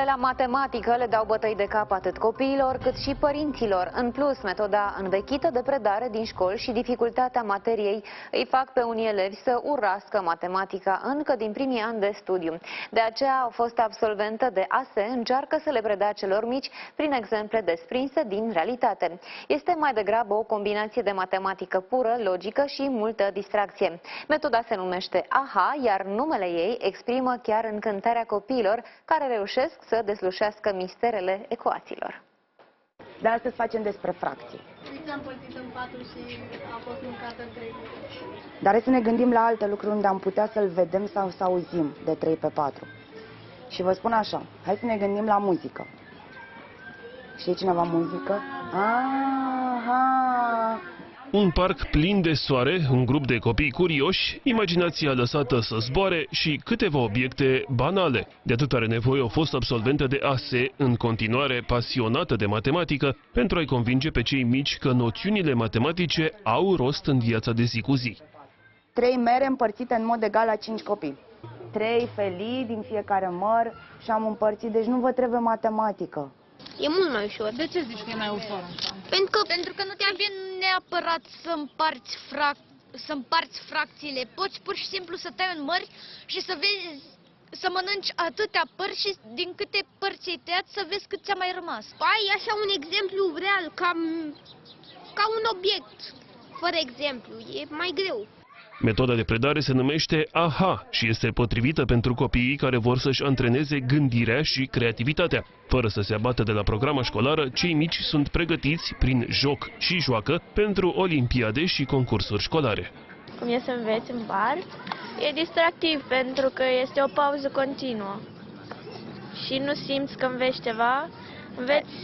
La matematică le dau bătăi de cap atât copiilor cât și părinților. În plus, metoda învechită de predare din școli și dificultatea materiei îi fac pe unii elevi să urască matematica încă din primii ani de studiu. De aceea, au fost absolventă de ASE încearcă să le predea celor mici prin exemple desprinse din realitate. Este mai degrabă o combinație de matematică pură, logică și multă distracție. Metoda se numește AHA, iar numele ei exprimă chiar încântarea copiilor care reușesc să deslușească misterele ecuațiilor. De astăzi facem despre fracții. Ne-am împărțit în 4 și a fost mâncată în 3. Dar hai să ne gândim la alte lucruri unde am putea să-l vedem sau să auzim de 3 pe 4. Și vă spun așa, hai să ne gândim la muzică. Știe cineva muzică? Aha! Un parc plin de soare, un grup de copii curioși, imaginația lăsată să zboare și câteva obiecte banale. De atât are nevoie o fost absolventă de ASE, în continuare pasionată de matematică, pentru a-i convinge pe cei mici că noțiunile matematice au rost în viața de zi cu zi. 3 mere împărțite în mod egal la 5 copii. 3 felii din fiecare măr și am împărțit, deci nu vă trebuie matematică. E mult mai ușor. De ce zici că e mai ușor? Pentru că nu te vine neapărat să împarți fracțiile. Poți pur și simplu să tai în mări și să vezi, să mănânci atâtea părți și din câte părți ai tăiat să vezi cât ți-a mai rămas. Ai așa un exemplu real, ca un obiect, fără exemplu. E mai greu. Metoda de predare se numește AHA și este potrivită pentru copiii care vor să-și antreneze gândirea și creativitatea. Fără să se abată de la programa școlară, cei mici sunt pregătiți prin joc și joacă pentru olimpiade și concursuri școlare. Cum e să înveți în bar, e distractiv pentru că este o pauză continuă și nu simți că înveți ceva, înveți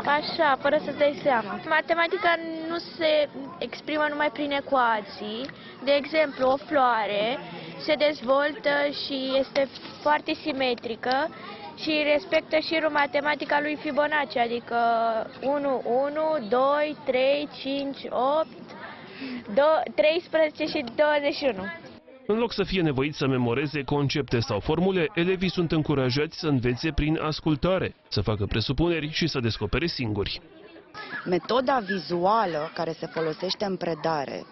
așa, fără să-ți dai seama. Matematica nu se exprimă numai prin ecuații. De exemplu, o floare se dezvoltă și este foarte simetrică și respectă și matematica lui Fibonacci, adică 1, 1, 2, 3, 5, 8, 13 și 21. În loc să fie nevoiți să memoreze concepte sau formule, elevii sunt încurajați să învețe prin ascultare, să facă presupuneri și să descopere singuri. Metoda vizuală care se folosește în predare,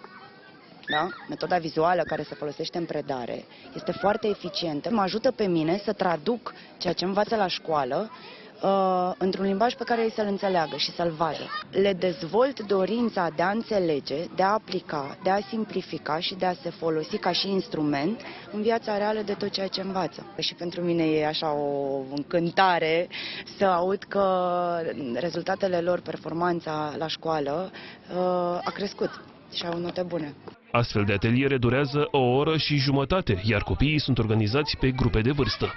da? Metoda vizuală care se folosește în predare este foarte eficientă. Mă ajută pe mine să traduc ceea ce învață la școală într-un limbaj pe care ei să-l înțeleagă și să-l vadă. Le dezvolt dorința de a înțelege, de a aplica, de a simplifica și de a se folosi ca și instrument în viața reală de tot ceea ce învață. Și pentru mine e așa o încântare să aud că rezultatele lor, performanța la școală a crescut și au note bune. Astfel de ateliere durează o oră și jumătate, iar copiii sunt organizați pe grupe de vârstă.